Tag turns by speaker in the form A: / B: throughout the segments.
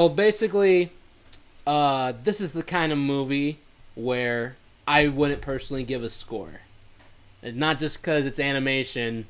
A: Well, basically, this is the kind of movie where I wouldn't personally give a score. And not just because it's animation,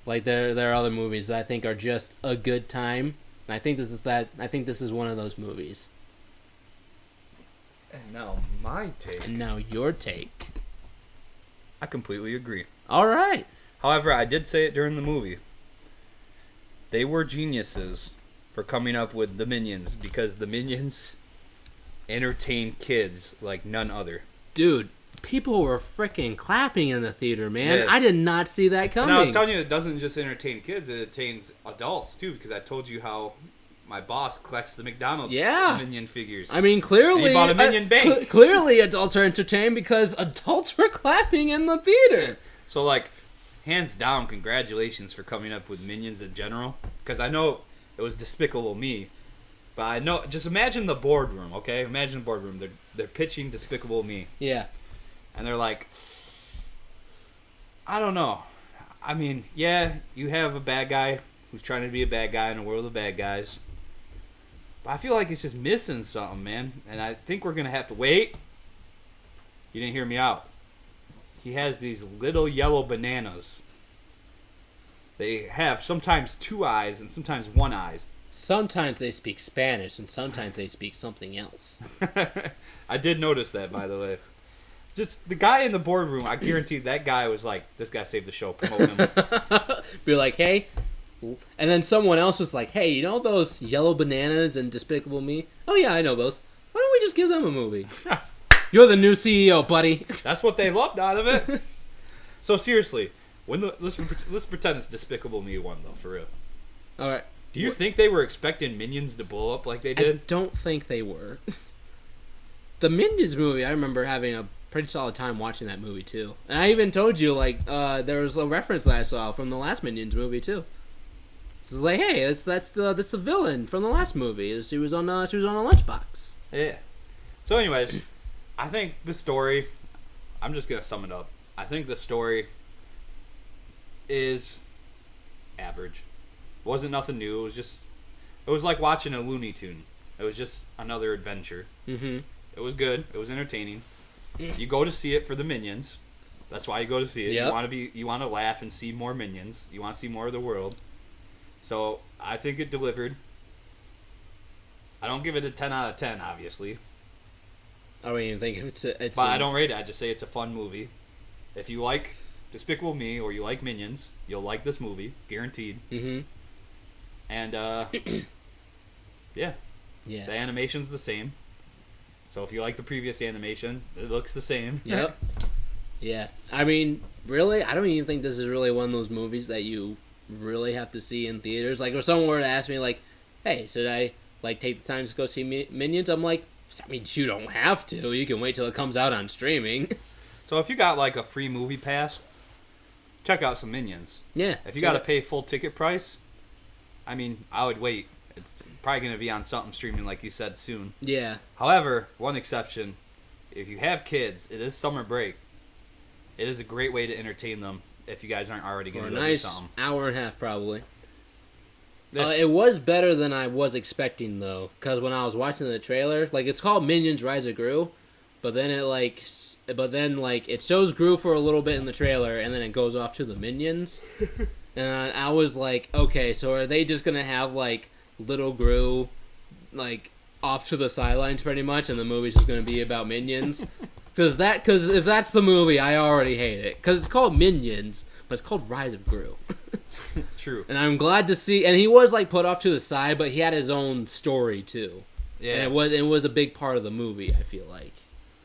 A: like there are other movies that I think are just a good time. And I think this is that. I think this is one of those movies.
B: And now my take.
A: And now your take.
B: I completely agree.
A: All right.
B: However, I did say it during the movie. They were geniuses for coming up with the Minions because the Minions entertain kids like none other.
A: Dude, people were freaking clapping in the theater, man.
B: Yeah.
A: I did not see that coming.
B: And I was telling you, it doesn't just entertain kids, it entertains adults too, because I told you how my boss collects the McDonald's Minion figures.
A: I mean, clearly,
B: and he bought a Minion bank.
A: Clearly, adults are entertained because adults were clapping in the theater.
B: So, like, hands down, congratulations for coming up with Minions in general. Because I know it was Despicable Me, but I know. Just imagine the boardroom, okay? Imagine the boardroom. They're pitching Despicable Me.
A: Yeah.
B: And they're like, I don't know. I mean, yeah, you have a bad guy who's trying to be a bad guy in a world of bad guys. But I feel like it's just missing something, man. And I think we're going to have to wait. You didn't hear me out. He has these little yellow bananas. They have sometimes two eyes and sometimes one eye.
A: Sometimes they speak Spanish and sometimes they speak something else.
B: I did notice that, by the way. Just the guy in the boardroom, I guarantee that guy was like, this guy saved the show, promote him.
A: Be like, hey. And then someone else was like, hey, you know those yellow bananas in Despicable Me? Oh, yeah, I know those. Why don't we just give them a movie? You're the new CEO, buddy.
B: That's what they loved out of it. So seriously, let's pretend it's Despicable Me 1, though, for real.
A: All right.
B: Do you think they were expecting Minions to blow up like they did?
A: I don't think they were. The Minions movie, I remember having a pretty solid time watching that movie, too. And I even told you, like, there was a reference that I saw from the last Minions movie, too. It's like, hey, that's the villain from the last movie. She was on a lunchbox.
B: Yeah. So anyways, I think the story, I'm just going to sum it up. I think the story is average. It wasn't nothing new. It was like watching a Looney Tune. It was just another adventure.
A: Mm-hmm.
B: It was good. It was entertaining. You go to see it for the Minions. That's why you go to see it.
A: Yep.
B: You want to laugh and see more Minions. You want to see more of the world. So I think it delivered. I don't give it a 10 out of 10, obviously.
A: I don't even think it's.
B: But I don't rate it. I just say it's a fun movie. If you like Despicable Me or you like Minions, you'll like this movie, guaranteed.
A: Mm-hmm.
B: And yeah, the animation's the same. So if you like the previous animation, it looks the same.
A: Yep. Yeah. I mean, really, I don't even think this is really one of those movies that you really have to see in theaters. Like, if someone were to ask me, like, hey, should I, like, take the time to go see Minions? I'm like, I mean, you don't have to. You can wait till it comes out on streaming.
B: So if you got, like, a free movie pass, check out some Minions.
A: Yeah.
B: If you got to pay full ticket price, I mean, I would wait. It's probably going to be on something streaming, like you said, soon.
A: Yeah.
B: However, one exception, if you have kids, it is summer break. It is a great way to entertain them if you guys aren't already going to do something.
A: Hour and a half, probably.
B: Yeah.
A: It was better than I was expecting, though, because when I was watching the trailer, like, it's called Minions Rise of Gru, but then it shows Gru for a little bit in the trailer, and then it goes off to the Minions. And I was like, okay, so are they just gonna have, like, little Gru, like, off to the sidelines pretty much, and the movie's just gonna be about Minions? Because if that's the movie, I already hate it. Because it's called Minions, but it's called Rise of Gru.
B: True.
A: And I'm glad to see, and he was, like, put off to the side, but he had his own story too.
B: Yeah.
A: And it was a big part of the movie, I feel like.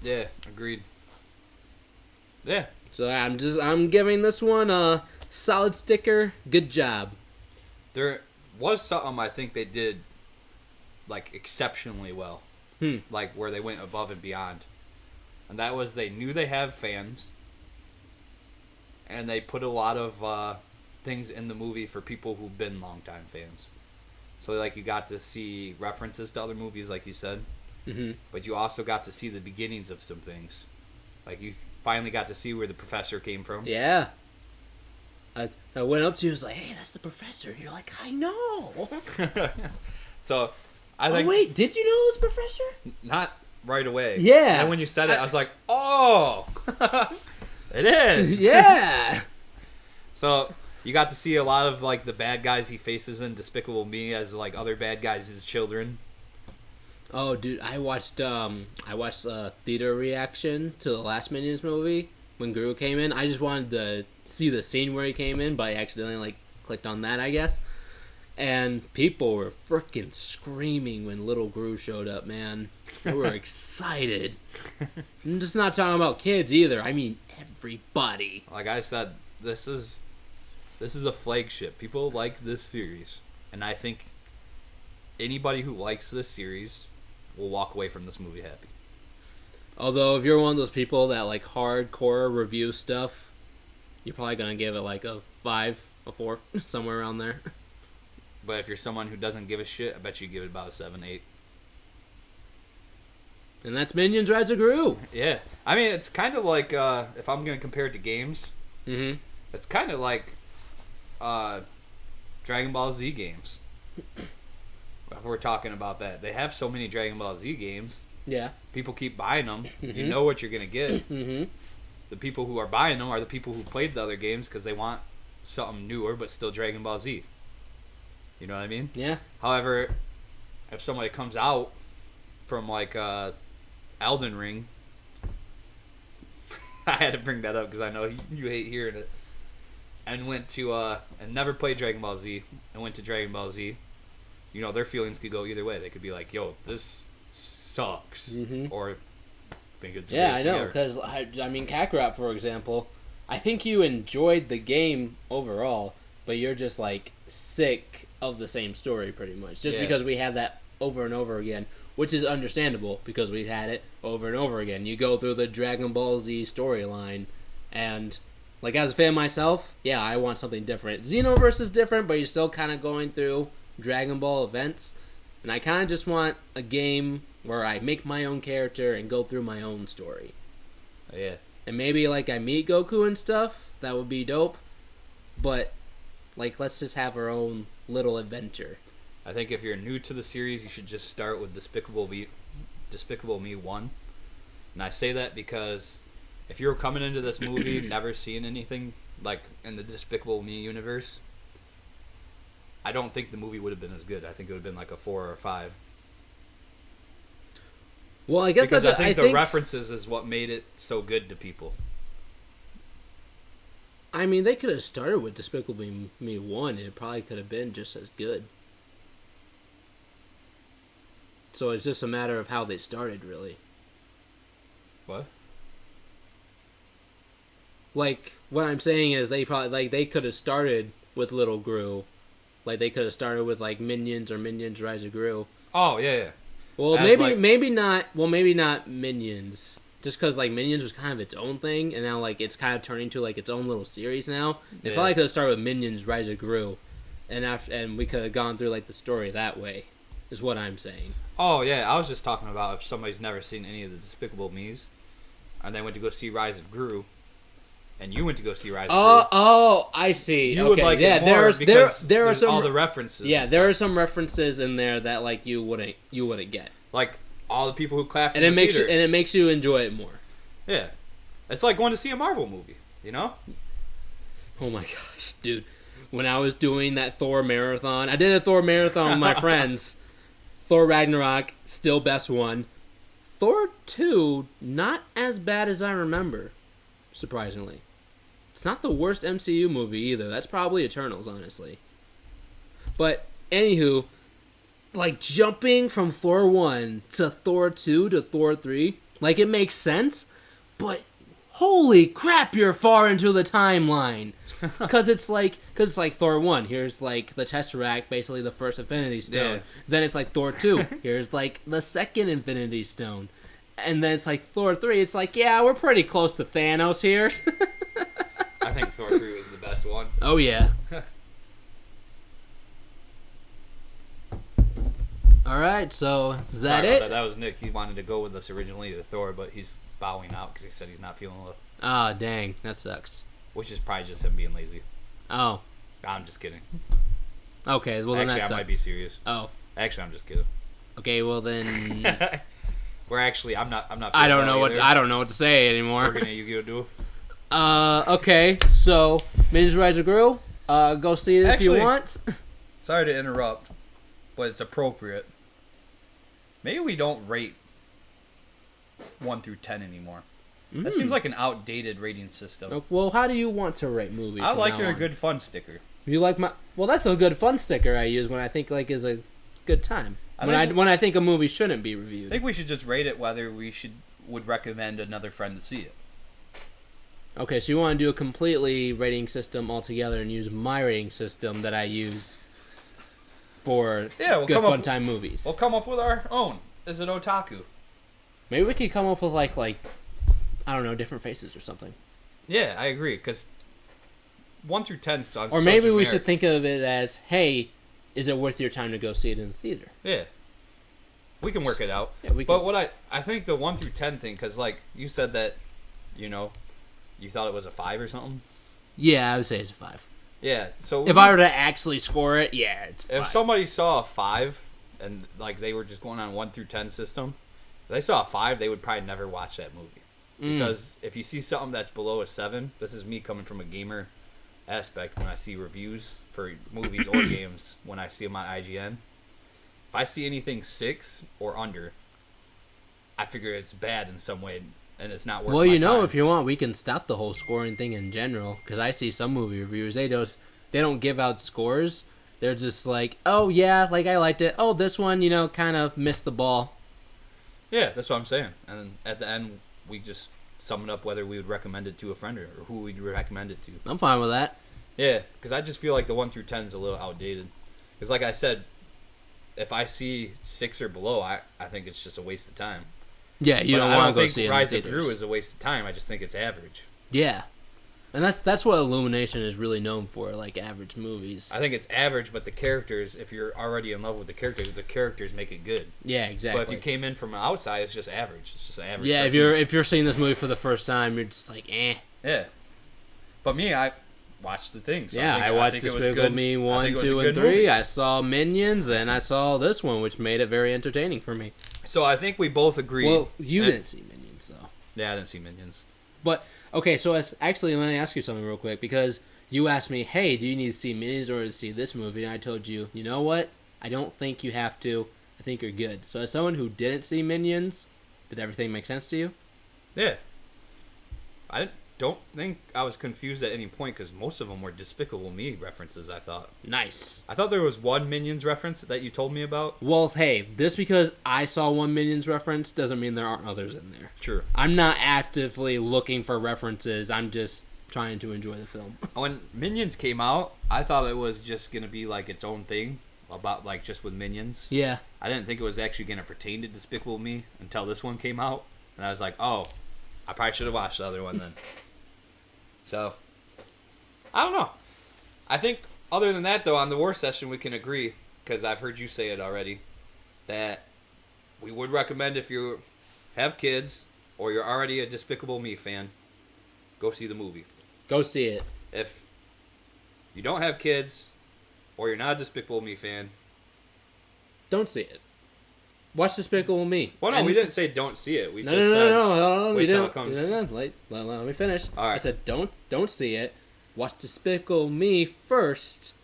B: Yeah, agreed. Yeah.
A: So I'm giving this one a solid sticker. Good job.
B: There was something I think they did, like, exceptionally well. Like, where they went above and beyond. And that was they knew they have fans. And they put a lot of things in the movie for people who've been longtime fans. So, like, you got to see references to other movies, like you said.
A: Mm-hmm.
B: But you also got to see the beginnings of some things. Like, you finally got to see where the professor came from.
A: Yeah. I went up to you and was like, hey, that's the professor. You're like, I know.
B: So, I think,
A: oh wait, did you know it was Professor?
B: not right away.
A: Yeah.
B: And when you said it, I was like, oh, it is.
A: Yeah.
B: So you got to see a lot of like the bad guys he faces in Despicable Me as like other bad guys as children.
A: Oh, dude, I watched theater reaction to the last Minions movie when Gru came in. I just wanted to see the scene where he came in, but I accidentally like clicked on that, I guess. And people were freaking screaming when little Gru showed up, man. They were excited. I'm just not talking about kids either. I mean everybody.
B: Like I said, this is a flagship. People like this series, and I think anybody who likes this series will walk away from this movie happy.
A: Although if you're one of those people that like hardcore review stuff, you're probably gonna give it like a 5, a 4, somewhere around there.
B: But if you're someone who doesn't give a shit, I bet you give it about a 7, 8.
A: And that's Minions Rise of Gru.
B: Yeah. I mean, it's kind of like, if I'm going to compare it to games, it's kind of like Dragon Ball Z games. If we're talking about that. They have so many Dragon Ball Z games.
A: Yeah.
B: People keep buying them. You know what you're going to get. The people who are buying them are the people who played the other games because they want something newer but still Dragon Ball Z. You know what I mean?
A: Yeah.
B: However, if somebody comes out from like Elden Ring, I had to bring that up because I know you hate hearing it, and went to and never played Dragon Ball Z and went to Dragon Ball Z, you know, their feelings could go either way. They could be like, yo, this sucks, or think it's
A: yeah, I know, because I mean Kakarot, for example, I think you enjoyed the game overall, but you're just like sick of the same story pretty much, just because we have that over and over again, which is understandable because we've had it over and over again. You go through the Dragon Ball Z storyline, and like as a fan myself, yeah, I want something different. Xenoverse is different, but you're still kind of going through Dragon Ball events, and I kind of just want a game where I make my own character and go through my own story.
B: Yeah.
A: And maybe like I meet Goku and stuff, that would be dope, but like let's just have our own little adventure.
B: I think if you're new to the series, you should just start with Despicable Me 1. And I say that because if you're coming into this movie never seeing anything like in the Despicable Me universe, I don't think the movie would have been as good. I think it would have been like a 4 or a 5.
A: Well, I guess
B: because
A: that's
B: I think the references is what made it so good to people.
A: I mean, they could have started with Despicable Me 1, and it probably could have been just as good. So it's just a matter of how they started, really.
B: What?
A: Like, what I'm saying is they probably, like, they could have started with Little Gru. Like, they could have started with, like, Minions or Minions Rise of Gru.
B: Oh, yeah.
A: Well, maybe not Minions. Just because, like, Minions was kind of its own thing, and now, like, it's kind of turning to, like, its own little series now. They probably could have started with Minions Rise of Gru, and we could have gone through, like, the story that way, is what I'm saying.
B: Oh, yeah, I was just talking about if somebody's never seen any of the Despicable Me's, and they went to go see Rise of Gru, and you went to go see Rise of Gru.
A: Oh, I see.
B: You would like it more because there are some all the references.
A: Yeah, there are some references in there that like you wouldn't get.
B: Like all the people who clapped
A: and
B: in the theater.
A: And it makes you enjoy it more.
B: Yeah, it's like going to see a Marvel movie. You know?
A: Oh my gosh, dude! When I was doing that Thor marathon, I did a Thor marathon with my friends. Thor Ragnarok, still best one. Thor 2, not as bad as I remember, surprisingly. It's not the worst MCU movie either. That's probably Eternals, honestly. But, anywho, like, jumping from Thor 1 to Thor 2 to Thor 3, like, it makes sense, but holy crap, you're far into the timeline. Because it's like Thor 1, here's, like, the Tesseract, basically the first Infinity Stone. Yeah. Then it's like Thor 2, here's, like, the second Infinity Stone. And then it's like Thor 3, it's like, yeah, we're pretty close to Thanos here.
B: I think Thor 3 was the best one.
A: Oh, yeah. Alright, so is that it?
B: That was Nick. He wanted to go with us originally to Thor, but he's bowing out because he said he's not feeling well.
A: Ah, dang. That sucks.
B: Which is probably just him being lazy.
A: Oh.
B: I'm just kidding.
A: Okay, well then
B: Actually, I might be serious.
A: Oh.
B: Actually, I'm just kidding.
A: Okay, well then.
B: We're actually, I'm not.
A: I don't know what to say anymore.
B: We're gonna you do.
A: Okay, so Minions Rise of Gru. Go see it if you want.
B: Sorry to interrupt, but it's appropriate. Maybe we don't rate 1 through 10 anymore. That seems like an outdated rating system.
A: Well, how do you want to rate movies?
B: I like your good fun sticker.
A: You like my? Well, that's a good fun sticker I use when I think like is a good time. When I think a movie shouldn't be reviewed.
B: I think we should just rate it whether we would recommend another friend to see it.
A: Okay, so you want to do a completely rating system altogether and use my rating system that I use for good fun time movies.
B: We'll come up with our own as an otaku.
A: Maybe we could come up with like I don't know, different faces or something.
B: Yeah, I agree, because 1 through 10 sounds
A: or maybe we should think of it as, hey, is it worth your time to go see it in the theater?
B: Yeah. We can work it out.
A: Yeah,
B: but what I think the 1 through 10 thing, because like you said that, you thought it was a 5 or something?
A: Yeah, I would say it's a 5.
B: Yeah, so...
A: If I were to actually score it, yeah, it's 5.
B: If somebody saw a 5, and like they were just going on 1 through 10 system, if they saw a 5, they would probably never watch that movie. Because if you see something that's below a 7, this is me coming from a gamer aspect when I see reviews for movies or games, when I see them on IGN. If I see anything 6 or under, I figure it's bad in some way, and it's not worth my time.
A: If you want, we can stop the whole scoring thing in general, because I see some movie reviewers, they don't give out scores. They're just like, oh yeah, like I liked it. Oh, this one, kind of missed the ball.
B: Yeah, that's what I'm saying. And then at the end, we just sum it up whether we would recommend it to a friend or who we'd recommend it to.
A: I'm fine with that.
B: Yeah, because I just feel like the 1 through 10 is a little outdated. Because like I said, if I see 6 or below, I think it's just a waste of time.
A: Yeah, you don't want to go see it.
B: Rise of Gru is a waste of time. I just think it's average.
A: Yeah. And that's what Illumination is really known for, like average movies.
B: I think it's average, but the characters, if you're already in love with the characters make it good.
A: Yeah, exactly.
B: But if you came in from outside, it's just average. It's just an average.
A: Yeah,
B: cartoon.
A: if you're seeing this movie for the first time, you're just like, eh.
B: Yeah. But me, I watched the thing. So
A: yeah, I watched Despicable Me 1, 2, and 3. Movie. I saw Minions, and I saw this one, which made it very entertaining for me.
B: So I think we both agree.
A: Well, you didn't see Minions, though.
B: Yeah, I didn't see Minions.
A: But, okay, so actually, let me ask you something real quick, because you asked me, hey, do you need to see Minions or to see this movie? And I told you, you know what? I don't think you have to. I think you're good. So as someone who didn't see Minions, did everything make sense to you?
B: Yeah. I don't think I was confused at any point, because most of them were Despicable Me references, I thought.
A: Nice.
B: I thought there was one Minions reference that you told me about.
A: Well, hey, just because I saw one Minions reference doesn't mean there aren't others in there.
B: True.
A: I'm not actively looking for references. I'm just trying to enjoy the film.
B: When Minions came out, I thought it was just going to be like its own thing, about like just with Minions.
A: Yeah.
B: I didn't think it was actually going to pertain to Despicable Me until this one came out. And I was like, oh, I probably should have watched the other one then. So, I don't know. I think, other than that, though, on the war session, we can agree, because I've heard you say it already, that we would recommend if you have kids or you're already a Despicable Me fan, go see the movie.
A: Go see it.
B: If you don't have kids or you're not a Despicable Me fan,
A: don't see it. Watch Despicable Me.
B: Well, no, we didn't say don't see it. We
A: no,
B: just said
A: no,
B: wait till it comes.
A: No, let me finish.
B: All right.
A: I said don't see it. Watch Despicable Me first,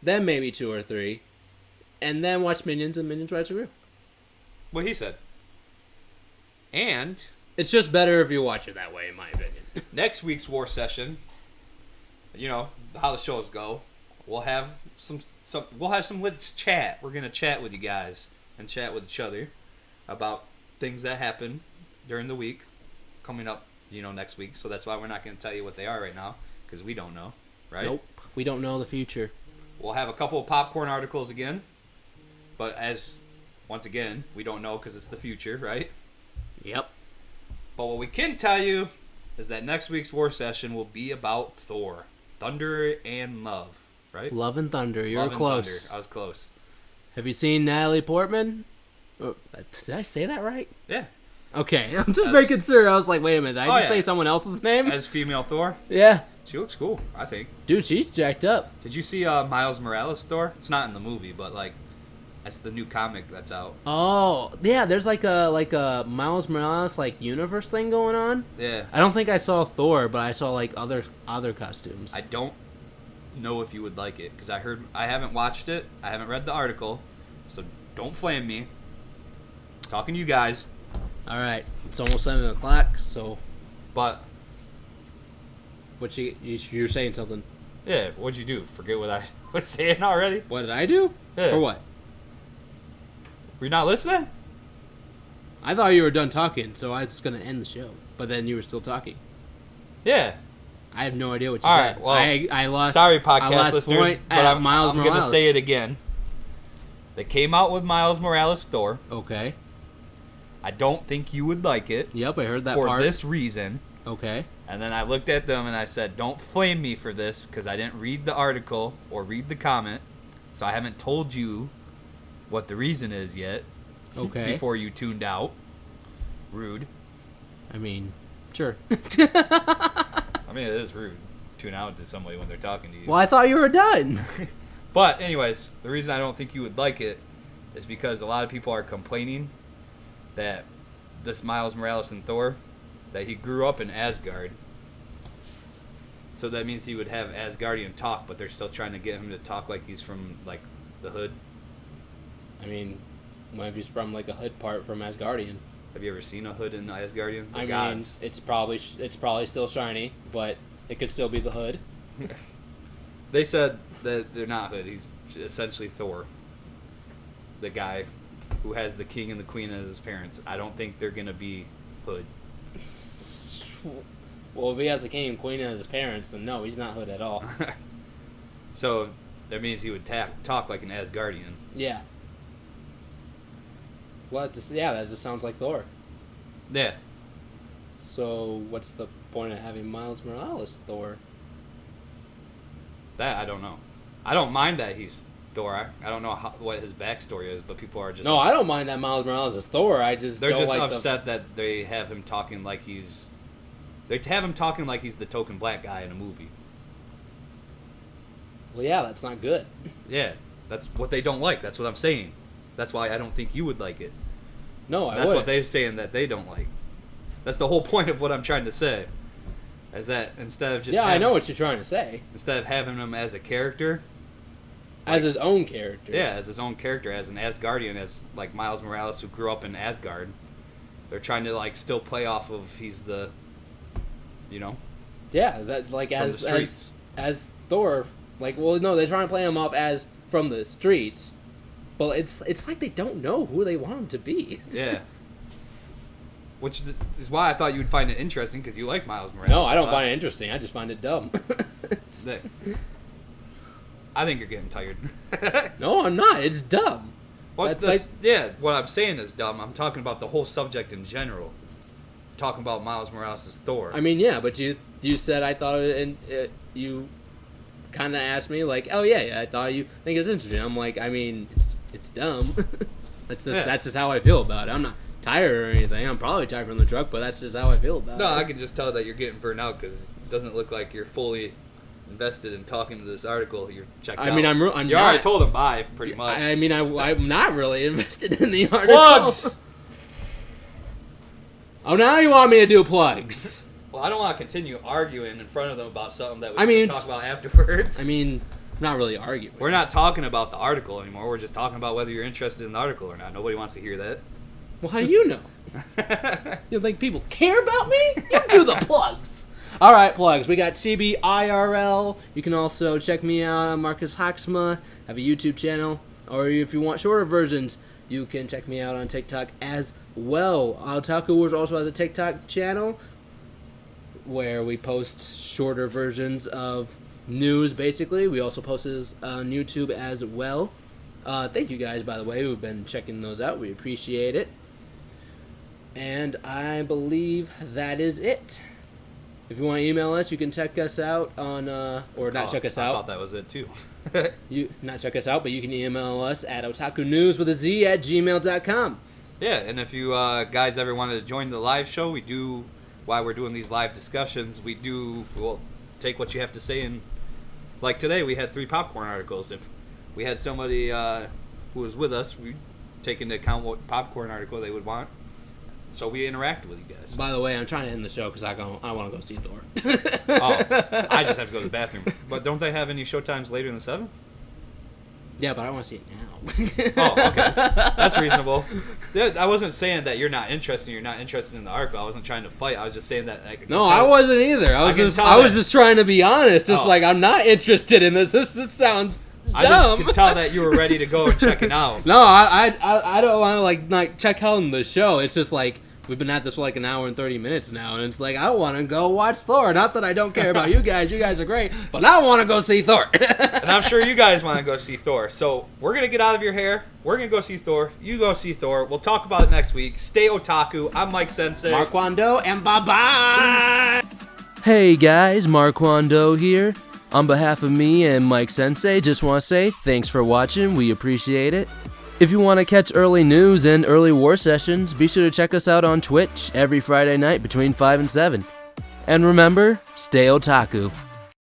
A: then maybe 2 or 3, and then watch Minions and Minions Rise of Gru.
B: What he said. And
A: it's just better if you watch it that way, in my opinion.
B: Next week's war session, how the shows go, we'll have let's chat. We're gonna chat with you guys and chat with each other about things that happen during the week coming up, next week. So that's why we're not gonna tell you what they are right now, because we don't know, right?
A: Nope, we don't know the future.
B: We'll have a couple of popcorn articles again, but once again, we don't know because it's the future, right?
A: Yep.
B: But what we can tell you is that next week's war session will be about Thor, Thunder and Love, right?
A: Love and Thunder. You're close.
B: Thunder. I was close.
A: Have you seen Natalie Portman? Oh, did I say that right?
B: Yeah.
A: Okay, I'm just making sure. I was like, wait a minute, did I just say someone else's name?
B: As female Thor?
A: Yeah.
B: She looks cool, I think.
A: Dude, she's jacked up.
B: Did you see Miles Morales Thor? It's not in the movie, but like That's the new comic that's out.
A: Oh, yeah, there's like a Miles Morales like universe thing going on.
B: Yeah.
A: I don't think I saw Thor, but I saw like other costumes.
B: I don't know if you would like it because I haven't watched it. I haven't read the article, so don't flame me. Talking to you guys.
A: All right, it's almost 7:00, so.
B: But.
A: What you're saying something?
B: Yeah, what'd you do? Forget what I was saying already?
A: What did I do?
B: Yeah.
A: For what?
B: Were you not listening?
A: I thought you were done talking, so I was gonna end the show, but then you were still talking.
B: Yeah.
A: I have no idea what you
B: All
A: said.
B: right, well,
A: I lost.
B: Sorry, podcast
A: I lost
B: listeners,
A: point
B: but
A: at
B: I'm
A: Miles
B: going to
A: Morales.
B: say it again. They came out with Miles Morales Thor.
A: Okay.
B: I don't think you would like it.
A: Yep, I heard that
B: for
A: part.
B: this reason.
A: Okay.
B: And then I looked at them and I said, don't flame me for this because I didn't read the article or read the comment. So I haven't told you what the reason is yet.
A: Okay.
B: Before you tuned out. Rude.
A: I mean, sure.
B: I mean, it is rude. Tune out to somebody when they're talking to you.
A: Well, I thought you were done.
B: But anyways, the reason I don't think you would like it is because a lot of people are complaining that this Miles Morales in Thor, that he grew up in Asgard. So that means he would have Asgardian talk, but they're still trying to get him to talk like he's from like the hood.
A: I mean, what if he's from like a hood part from Asgardian?
B: Have you ever seen a hood in Asgardian?
A: I mean, it's probably still shiny, but it could still be the hood.
B: They said that they're not hood. He's essentially Thor, the guy who has the king and the queen as his parents. I don't think they're gonna be hood.
A: Well, if he has the king and queen as his parents, then no, he's not hood at all.
B: So that means he would talk like an Asgardian.
A: Yeah. Well, that just sounds like Thor.
B: Yeah.
A: So what's the point of having Miles Morales Thor?
B: That I don't know. I don't mind that he's Thor. I don't know what his backstory is, but people are just...
A: No, I don't mind that Miles Morales is Thor. I just
B: They're
A: don't
B: just
A: like
B: upset that they have him talking like he's... They have him talking like he's the token black guy in a movie.
A: Well, yeah, that's not good.
B: Yeah, that's what they don't like. That's what I'm saying. That's why I don't think you would like it.
A: No, I
B: That's
A: wouldn't.
B: what they're saying that they don't like. That's the whole point of what I'm trying to say. Is that instead of just...
A: Yeah, I know what you're trying to say.
B: Instead of having him as a character...
A: As his own character.
B: Yeah, as his own character, as an Asgardian, as like Miles Morales who grew up in Asgard. They're trying to like still play off of he's the, you know.
A: Yeah, that like
B: from the streets.
A: as Thor. Like, well, no, they're trying to play him off as from the streets, but it's like they don't know who they want him to be.
B: Yeah. Which is why I thought you would find it interesting because you like Miles Morales.
A: No, I don't find it interesting. I just find it dumb.
B: I think you're getting tired.
A: No, I'm not. It's dumb.
B: What I'm saying is dumb. I'm talking about the whole subject in general. I'm talking about Miles Morales as Thor.
A: I mean, yeah, but you said I thought it, and you kind of asked me like, oh yeah, I thought you think it's interesting. I'm like, I mean, it's dumb. That's just how I feel about it. I'm not tired or anything. I'm probably tired from the truck, but that's just how I feel about it.
B: No, I can just tell that you're getting burnt out because it doesn't look like you're fully invested in talking to this article. You're checked out.
A: I mean, I'm
B: you
A: not,
B: already told them bye, pretty much.
A: I mean, I'm not really invested in the article.
B: Plugs!
A: Oh, now you want me to do plugs.
B: Well, I don't want to continue arguing in front of them about something that we can talk about afterwards.
A: I mean, I'm not really arguing.
B: We're not talking about the article anymore. We're just talking about whether you're interested in the article or not. Nobody wants to hear that.
A: Well, how do you know? You think people care about me? You do the plugs. All right, plugs. We got TBIRL. You can also check me out on Marcus Hoxma. I have a YouTube channel. Or if you want shorter versions, you can check me out on TikTok as well. Otaku Wars also has a TikTok channel where we post shorter versions of news, basically. We also post this on YouTube as well. Thank you guys, by the way, who've been checking those out. We appreciate it. And I believe that is it. If you want to email us, you can check us out on, check us out.
B: I thought that was it too.
A: Not check us out, but you can email us at otakunews@gmail.com.
B: Yeah, and if you guys ever wanted to join the live show, while we're doing these live discussions, we'll take what you have to say. And like today, we had 3 popcorn articles. If we had somebody who was with us, we take into account what popcorn article they would want. So we interact with you guys.
A: By the way, I'm trying to end the show because I want to go see Thor.
B: Oh, I just have to go to the bathroom. But don't they have any showtimes later than 7?
A: Yeah, but I want to see it now.
B: Oh, okay. That's reasonable. I wasn't saying that you're not interested in the arc. I wasn't trying to fight. I was just saying that.
A: No, I wasn't either. I was just trying to be honest. It's like, I'm not interested in this. This sounds dumb.
B: I just could tell that you were ready to go and check it out.
A: No, I don't want to like check out the show. It's just like we've been at this for like an hour and 30 minutes now, and it's like I want to go watch Thor. Not that I don't care about you guys. You guys are great, but I want to go see Thor.
B: And I'm sure you guys want to go see Thor. So we're gonna get out of your hair. We're gonna go see Thor. You go see Thor. We'll talk about it next week. Stay otaku. I'm Mike Sensei.
A: Mark Wando, and bye-bye. Hey guys, Mark Wando here. On behalf of me and Mike Sensei, just want to say thanks for watching. We appreciate it. If you want to catch early news and early war sessions, be sure to check us out on Twitch every Friday night between 5 and 7. And remember, stay otaku.